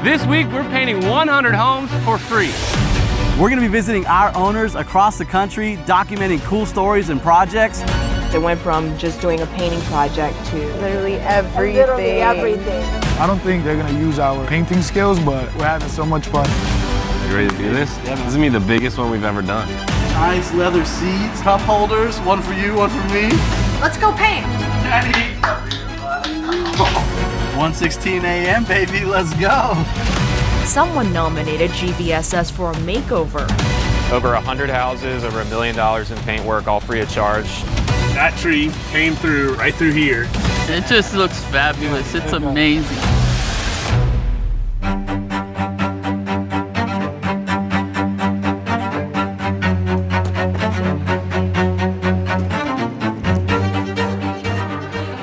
This week, we're painting 100 homes for free. We're gonna be visiting our owners across the country, documenting cool stories and projects. It went from just doing a painting project to literally everything. I don't think they're gonna use our painting skills, but we're having so much fun. You ready to do this? Yeah, this is gonna be the biggest one we've ever done. Nice leather seats, cup holders, one for you, one for me. Let's go paint. Daddy. 1:16 a.m., baby, let's go. Someone nominated GVSS for a makeover. Over 100 houses, over $1 million in paint work, all free of charge. That tree came through right through here. It just looks fabulous. It's amazing.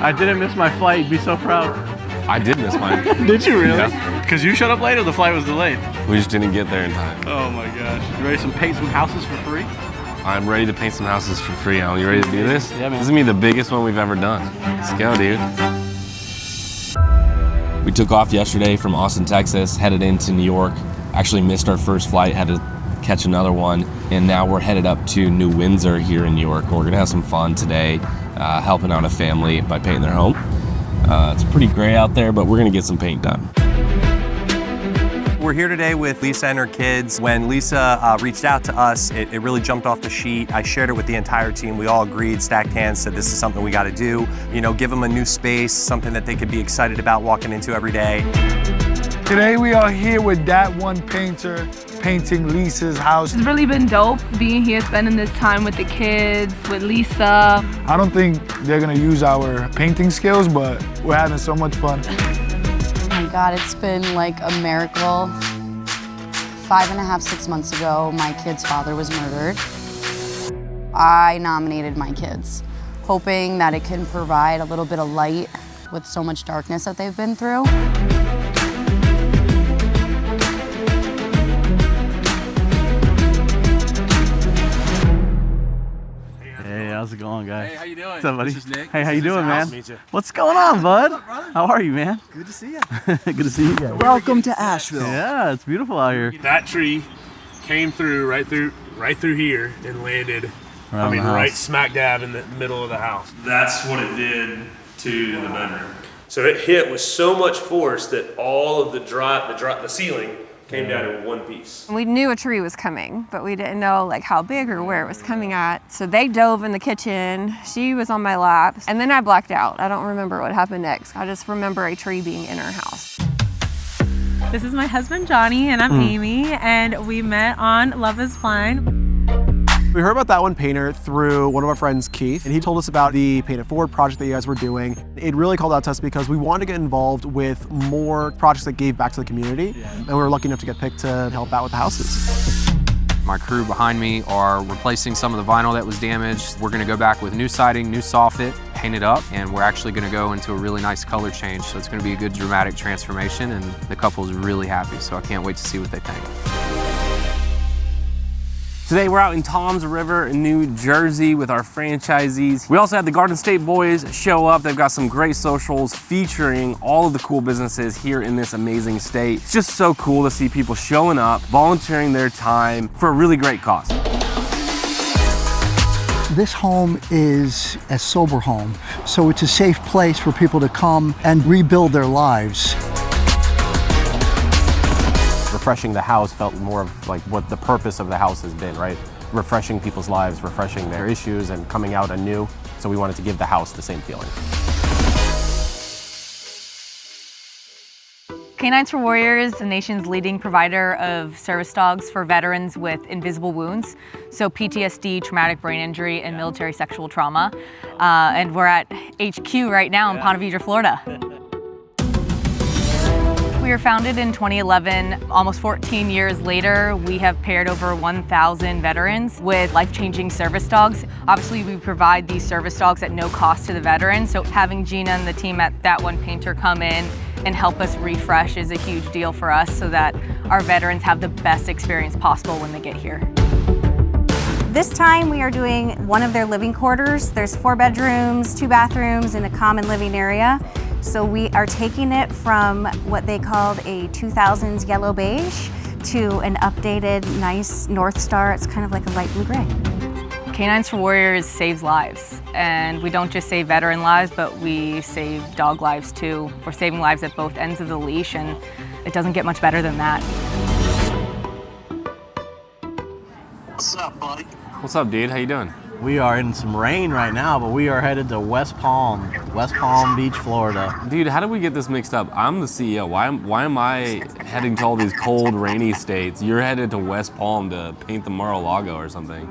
I didn't miss my flight, you'd be so proud. I did miss mine. Did you really? Yeah. Because you showed up late or the flight was delayed? We just didn't get there in time. Oh my gosh. You ready to paint some houses for free? I'm ready to paint some houses for free, Alan. You ready to do this? Yeah, man. This is gonna be the biggest one we've ever done. Let's go, dude. We took off yesterday from Austin, Texas, headed into New York. Actually missed our first flight, had to catch another one. And now we're headed up to New Windsor here in New York. And we're gonna have some fun today, helping out a family by painting their home. It's pretty gray out there, but we're gonna get some paint done. We're here today with Lisa and her kids. When Lisa reached out to us, it really jumped off the sheet. I shared it with the entire team. We all agreed, stacked hands, said this is something we gotta do. You know, give them a new space, something that they could be excited about walking into every day. Today we are here with that one painter, painting Lisa's house. It's really been dope being here, spending this time with the kids, with Lisa. I don't think they're gonna use our painting skills, but we're having so much fun. Oh my God, it's been like a miracle. 5.5, 6 months ago, my kid's father was murdered. I nominated my kids, hoping that it can provide a little bit of light with so much darkness that they've been through. Hey, how's it going, guys? Hey, how you doing? What's up, buddy? This is Nick. Hey, how you doing, man? Nice to meet you. What's going on, bud? What's up, brother? How are you, man? Good to see you. Good to see you guys. Welcome to Asheville. Yeah, it's beautiful out here. That tree came through right through here and landed, right smack dab in the middle of the house. That's what it did to the bedroom. So it hit with so much force that all of the ceiling came down in one piece. We knew a tree was coming, but we didn't know like how big or where it was coming at. So they dove in the kitchen. She was on my lap, and then I blacked out. I don't remember what happened next. I just remember a tree being in our house. This is my husband, Johnny, and I'm Amy, and we met on Love is Blind. We heard about that one painter through one of our friends, Keith, and he told us about the Paint It Forward project that you guys were doing. It really called out to us because we wanted to get involved with more projects that gave back to the community, and we were lucky enough to get picked to help out with the houses. My crew behind me are replacing some of the vinyl that was damaged. We're gonna go back with new siding, new soffit, paint it up, and we're actually gonna go into a really nice color change. So it's gonna be a good dramatic transformation, and the couple's really happy, so I can't wait to see what they think. Today we're out in Toms River in New Jersey with our franchisees. We also had the Garden State Boys show up. They've got some great socials featuring all of the cool businesses here in this amazing state. It's just so cool to see people showing up, volunteering their time for a really great cause. This home is a sober home, so it's a safe place for people to come and rebuild their lives. Refreshing the house felt more of like what the purpose of the house has been, right? Refreshing people's lives, refreshing their issues and coming out anew. So we wanted to give the house the same feeling. Canines for Warriors, the nation's leading provider of service dogs for veterans with invisible wounds, so PTSD, traumatic brain injury, and military sexual trauma. And we're at HQ right now in Ponte Vedra, Florida. We were founded in 2011. Almost 14 years later, we have paired over 1,000 veterans with life-changing service dogs. Obviously, we provide these service dogs at no cost to the veterans, so having Gina and the team at That One Painter come in and help us refresh is a huge deal for us so that our veterans have the best experience possible when they get here. This time we are doing one of their living quarters. There's 4 bedrooms, 2 bathrooms, and a common living area. So we are taking it from what they called a 2000s yellow beige to an updated, nice North Star. It's kind of like a light blue gray. Canines for Warriors saves lives, and we don't just save veteran lives, but we save dog lives too. We're saving lives at both ends of the leash, and it doesn't get much better than that. What's up, buddy? What's up, dude? How you doing? We are in some rain right now, but we are headed to West Palm Beach, Florida. Dude, how did we get this mixed up? I'm the CEO. Why am I heading to all these cold, rainy states? You're headed to West Palm to paint the Mar-a-Lago or something.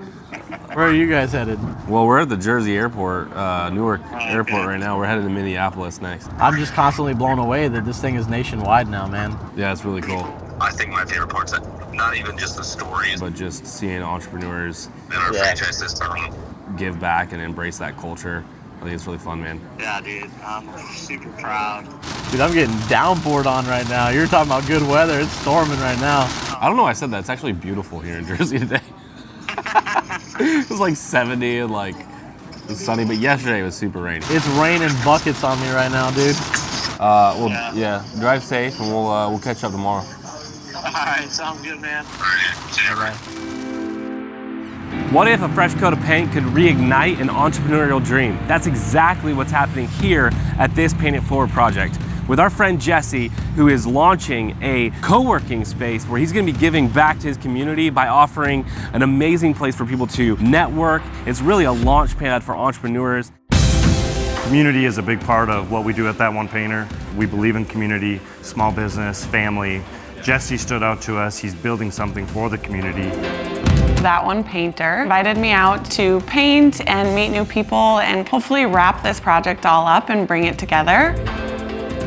Where are you guys headed? Well, we're at the Jersey Airport, Newark Airport right now. We're headed to Minneapolis next. I'm just constantly blown away that this thing is nationwide now, man. Yeah, it's really cool. I think my favorite part's not even just the stories, but just seeing entrepreneurs in our franchise system give back and embrace that culture. I think it's really fun, man. Yeah, dude, I'm super proud. Dude, I'm getting downpoured on right now. You're talking about good weather. It's storming right now. I don't know why I said that. It's actually beautiful here in Jersey today. It was like 70 and like it was sunny, but yesterday it was super rainy. It's raining buckets on me right now, dude. Yeah. Drive safe, and we'll catch up tomorrow. All right, sounds good, man. All right. What if a fresh coat of paint could reignite an entrepreneurial dream? That's exactly what's happening here at this Paint It Forward project with our friend Jesse, who is launching a co-working space where he's gonna be giving back to his community by offering an amazing place for people to network. It's really a launch pad for entrepreneurs. Community is a big part of what we do at That One Painter. We believe in community, small business, family. Jesse stood out to us. He's building something for the community. That One Painter invited me out to paint and meet new people and hopefully wrap this project all up and bring it together.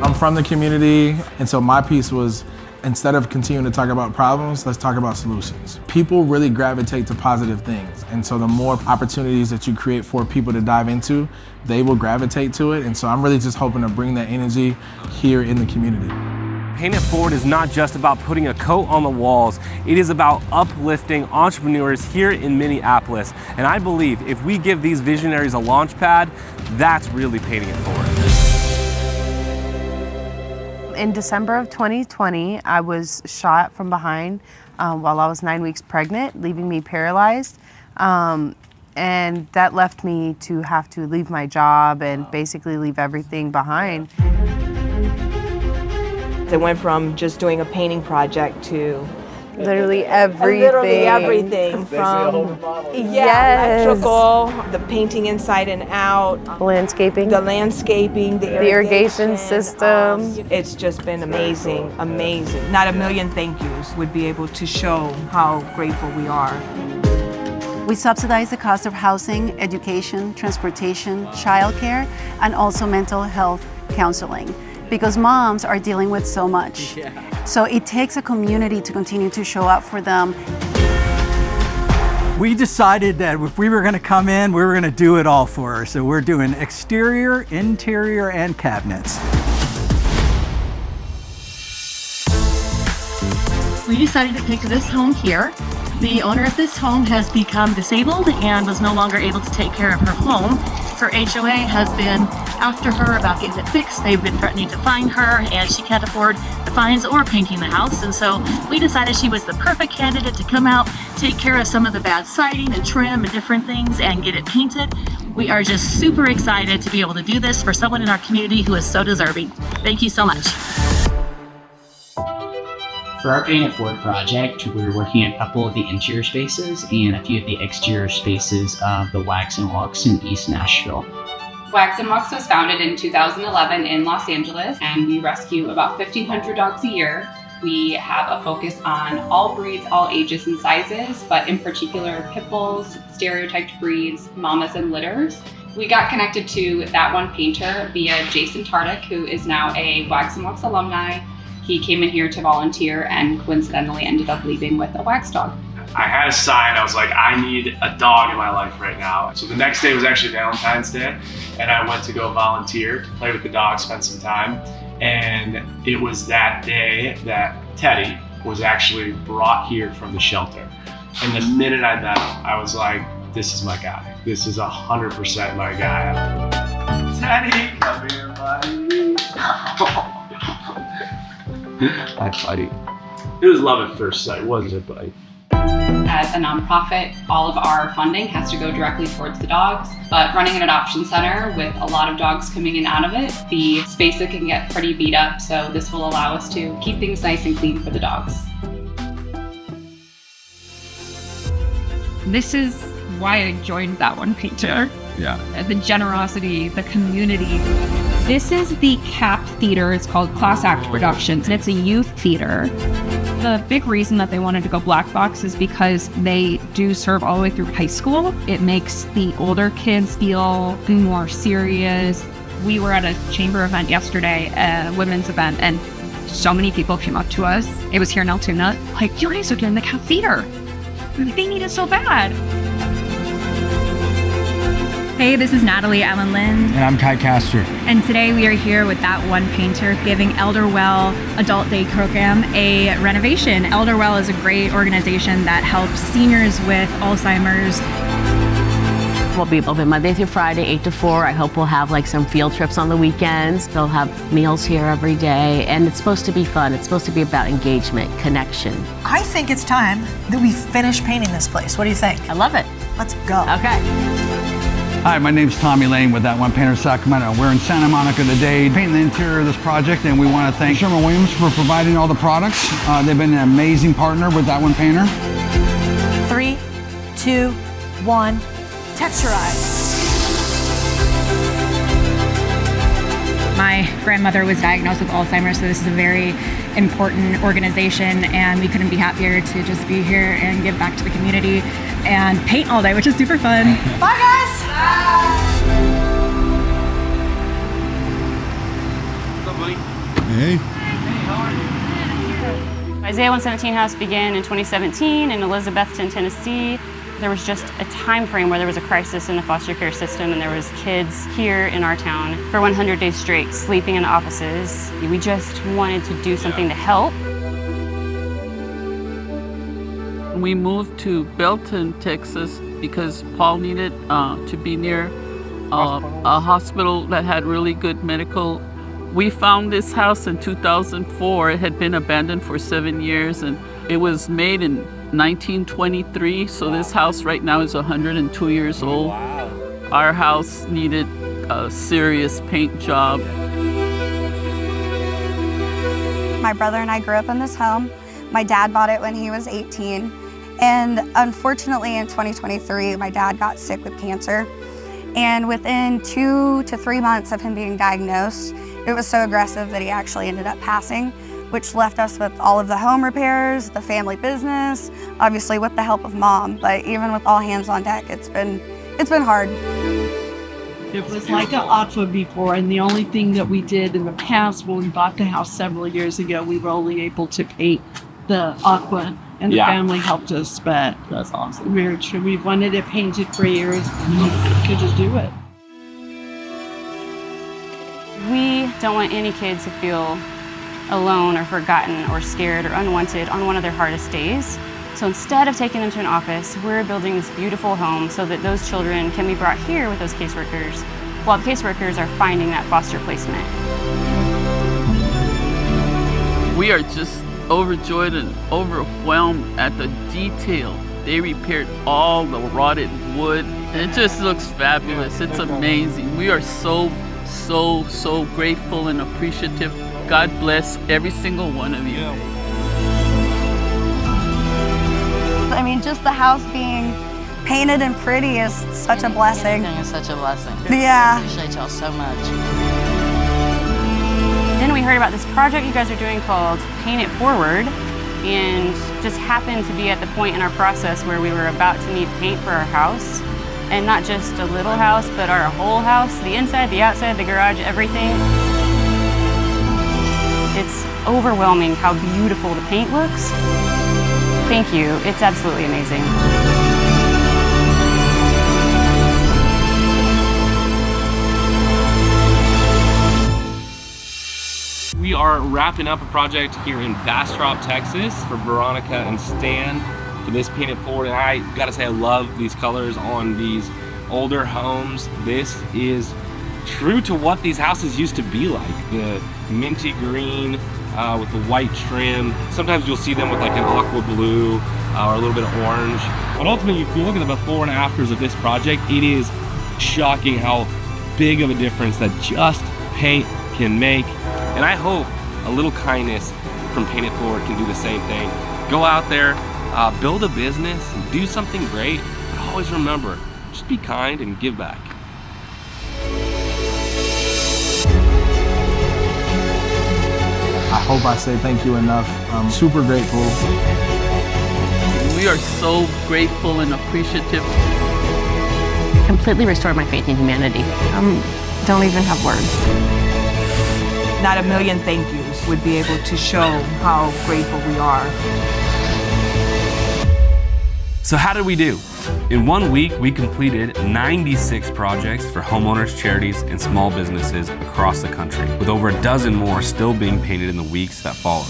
I'm from the community, and so my piece was, instead of continuing to talk about problems, let's talk about solutions. People really gravitate to positive things, and so the more opportunities that you create for people to dive into, they will gravitate to it, and so I'm really just hoping to bring that energy here in the community. Paint It Forward is not just about putting a coat on the walls. It is about uplifting entrepreneurs here in Minneapolis. And I believe if we give these visionaries a launch pad, that's really painting it forward. In December of 2020, I was shot from behind while I was 9 weeks pregnant, leaving me paralyzed. And that left me to have to leave my job and basically leave everything behind. It went from just doing a painting project to literally everything. Literally everything from electrical, the painting inside and out, the landscaping, the irrigation system. It's just been amazing, amazing. Not a million thank yous would be able to show how grateful we are. We subsidize the cost of housing, education, transportation, childcare, and also mental health counseling, because moms are dealing with so much. So it takes a community to continue to show up for them. We decided that if we were gonna come in, we were gonna do it all for her. So we're doing exterior, interior, and cabinets. We decided to pick this home here. The owner of this home has become disabled and was no longer able to take care of her home. Her HOA has been after her about getting it fixed. They've been threatening to fine her, and she can't afford the fines or painting the house. And so we decided she was the perfect candidate to come out, take care of some of the bad siding and trim and different things and get it painted. We are just super excited to be able to do this for someone in our community who is so deserving. Thank you so much. For our Paint It Forward project, we're working at a couple of the interior spaces and a few of the exterior spaces of the Wax and Walks in East Nashville. Wax and Walks was founded in 2011 in Los Angeles, and we rescue about 1,500 dogs a year. We have a focus on all breeds, all ages and sizes, but in particular pit bulls, stereotyped breeds, mamas and litters. We got connected to That One Painter via Jason Tardik, who is now a Wax and Walks alumni. He came in here to volunteer and coincidentally ended up leaving with a wax dog. I had a sign, I was like, I need a dog in my life right now. So the next day was actually Valentine's Day, and I went to go volunteer to play with the dog, spend some time. And it was that day that Teddy was actually brought here from the shelter. And the minute I met him, I was like, this is my guy. This is 100% my guy. Teddy, come here, buddy. That's funny. It was love at first sight, wasn't it, buddy? As a nonprofit, all of our funding has to go directly towards the dogs, but running an adoption center with a lot of dogs coming in and out of it, the space can get pretty beat up, so this will allow us to keep things nice and clean for the dogs. This is why I joined That One Painter. Yeah. The generosity, the community. This is the CAP Theater. It's called Class Act Productions, and it's a youth theater. The big reason that they wanted to go black box is because they do serve all the way through high school. It makes the older kids feel more serious. We were at a chamber event yesterday, a women's event, and so many people came up to us. It was here in Altoona. Like, you guys are doing the CAP Theater. They need it so bad. Hey, this is Natalie Ellen Lynn. And I'm Kai Castor. And today we are here with That One Painter giving Elderwell Adult Day Program a renovation. Elderwell is a great organization that helps seniors with Alzheimer's. We'll be open Monday through Friday, 8 to 4. I hope we'll have like some field trips on the weekends. They'll have meals here every day, and it's supposed to be fun. It's supposed to be about engagement, connection. I think it's time that we finish painting this place. What do you think? I love it. Let's go. Okay. Hi, my name's Tommy Lane with That One Painter Sacramento. We're in Santa Monica today painting the interior of this project, and we want to thank Sherwin-Williams for providing all the products. They've been an amazing partner with That One Painter. 3, 2, 1, texturize. My grandmother was diagnosed with Alzheimer's, so this is a very important organization, and we couldn't be happier to just be here and give back to the community and paint all day, which is super fun. Bye, guys. What's up, buddy? Hey. Isaiah 117 House began in 2017 in Elizabethton, Tennessee. There was just a time frame where there was a crisis in the foster care system, and there was kids here in our town for 100 days straight sleeping in offices. We just wanted to do something to help. We moved to Belton, Texas because Paul needed to be near a hospital that had really good medical. We found this house in 2004. It had been abandoned for 7 years, and it was made in 1923, so this house right now is 102 years old. Wow. Our house needed a serious paint job. My brother and I grew up in this home. My dad bought it when he was 18. And unfortunately in 2023, my dad got sick with cancer. And within 2 to 3 months of him being diagnosed, it was so aggressive that he actually ended up passing, which left us with all of the home repairs, the family business, obviously with the help of Mom, but even with all hands on deck, it's been hard. It was like an aqua before, and the only thing that we did in the past when we bought the house several years ago, we were only able to paint the aqua, and the family helped us, but that's awesome. Very true. We've wanted it painted for years, and we could just do it. We don't want any kids to feel alone or forgotten or scared or unwanted on one of their hardest days. So instead of taking them to an office, we're building this beautiful home so that those children can be brought here with those caseworkers while the caseworkers are finding that foster placement. We are just overjoyed and overwhelmed at the detail. They repaired all the rotted wood. It just looks fabulous. It's amazing. We are so grateful and appreciative. God bless every single one of you. I mean, just the house being painted and pretty is such a blessing. It's such a blessing. Yeah. I appreciate y'all so much. Then we heard about this project you guys are doing called Paint It Forward, and just happened to be at the point in our process where we were about to need paint for our house. And not just a little house, but our whole house, the inside, the outside, the garage, everything. It's overwhelming how beautiful the paint looks. Thank you. It's absolutely amazing. We are wrapping up a project here in Bastrop, Texas for Veronica and Stan for this Paint It Forward. And I gotta say, I love these colors on these older homes. This is true to what these houses used to be like. The minty green with the white trim. Sometimes you'll see them with like an aqua blue or a little bit of orange. But ultimately, if you look at the before and afters of this project, it is shocking how big of a difference that just paint can make. And I hope a little kindness from Paint It Forward can do the same thing. Go out there, build a business, and do something great. But always remember, just be kind and give back. I hope I say thank you enough. I'm super grateful. We are so grateful and appreciative. Completely restored my faith in humanity. Don't even have words. Not a million thank yous would be able to show how grateful we are. So how did we do? In 1 week, we completed 96 projects for homeowners, charities, and small businesses across the country, with over a dozen more still being painted in the weeks that followed.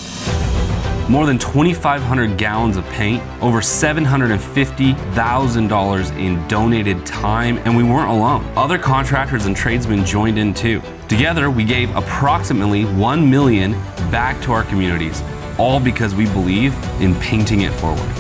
More than 2,500 gallons of paint, over $750,000 in donated time, and we weren't alone. Other contractors and tradesmen joined in too. Together, we gave approximately $1 million back to our communities, all because we believe in painting it forward.